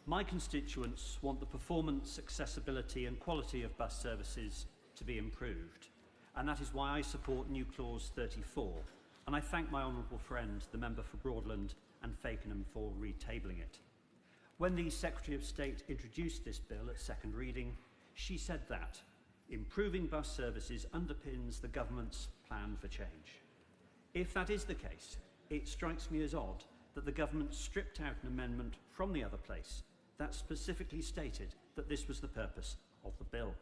My constituents want the performance, accessibility and quality of bus services to be improved, and that is why I support new clause 34, and I thank my honourable friend, the member for Broadland and Fakenham, for retabling it. When the Secretary of State introduced this bill at second reading, she said that improving bus services underpins the government's plan for change. If that is the case, it strikes me as odd that the government stripped out an amendment from the other place that specifically stated that this was the purpose of the bill.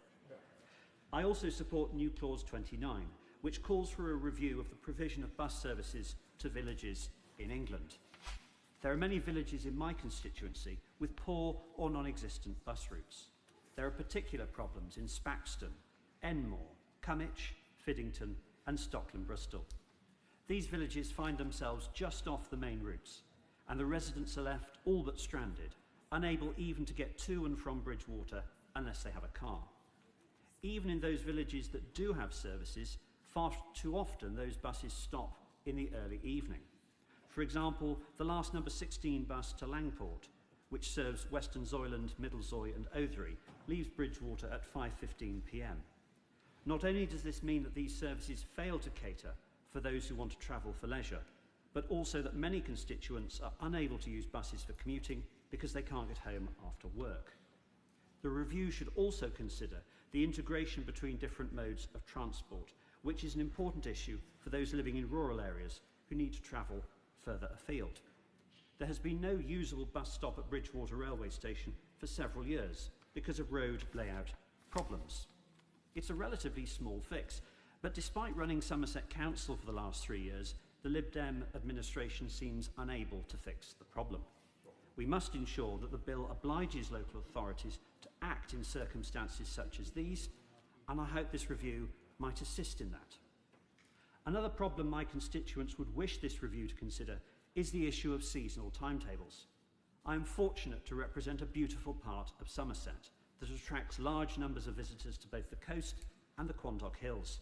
I also support new clause 29, which calls for a review of the provision of bus services to villages in England. There are many villages in my constituency with poor or non-existent bus routes. There are particular problems in Spaxton, Enmore, Cummich, Fiddington and Stockland Bristol. These villages find themselves just off the main routes, and the residents are left all but stranded, unable even to get to and from Bridgwater unless they have a car. Even in those villages that do have services, far too often those buses stop in the early evening. For example, the last number 16 bus to Langport, which serves Western Zoyland, Middlezoy and Othery, leaves Bridgwater at 5:15 p.m. Not only does this mean that these services fail to cater for those who want to travel for leisure, but also that many constituents are unable to use buses for commuting because they can't get home after work. The review should also consider the integration between different modes of transport, which is an important issue for those living in rural areas who need to travel further afield. There has been no usable bus stop at Bridgwater railway station for several years because of road layout problems. It's a relatively small fix, but despite running Somerset Council for the last 3 years, the Lib Dem administration seems unable to fix the problem. We must ensure that the bill obliges local authorities to act in circumstances such as these, and I hope this review might assist in that. Another problem my constituents would wish this review to consider is the issue of seasonal timetables. I am fortunate to represent a beautiful part of Somerset that attracts large numbers of visitors to both the coast and the Quantock Hills.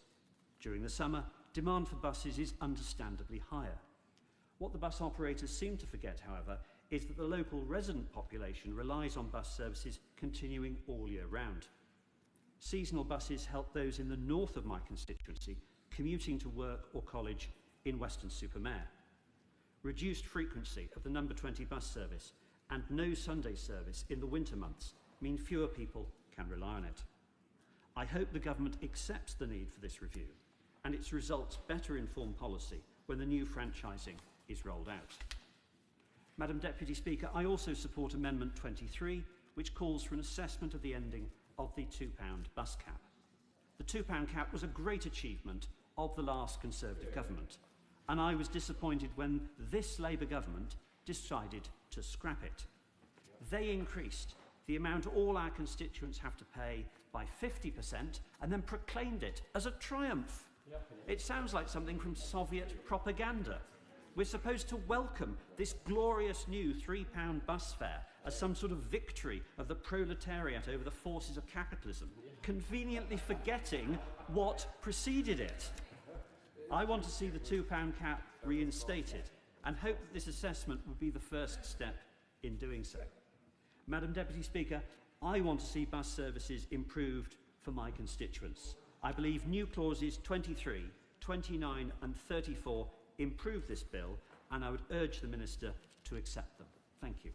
During the summer, demand for buses is understandably higher. What the bus operators seem to forget, however, is that the local resident population relies on bus services continuing all year round. Seasonal buses help those in the north of my constituency commuting to work or college in Weston-super-Mare. Reduced frequency of the number 20 bus service and no Sunday service in the winter months mean fewer people can rely on it. I hope the government accepts the need for this review and its results better inform policy when the new franchising is rolled out. Madam Deputy Speaker, I also support Amendment 23, which calls for an assessment of the ending of the £2 bus cap. The £2 cap was a great achievement of the last Conservative government, and I was disappointed when this Labour government decided to scrap it. They increased the amount all our constituents have to pay by 50% and then proclaimed it as a triumph. It sounds like something from Soviet propaganda. We're supposed to welcome this glorious new £3 bus fare as some sort of victory of the proletariat over the forces of capitalism, conveniently forgetting what preceded it. I want to see the £2 cap reinstated and hope that this assessment will be the first step in doing so. Madam Deputy Speaker, I want to see bus services improved for my constituents. I believe new clauses 23, 29 and 34 improve this bill, and I would urge the Minister to accept them. Thank you.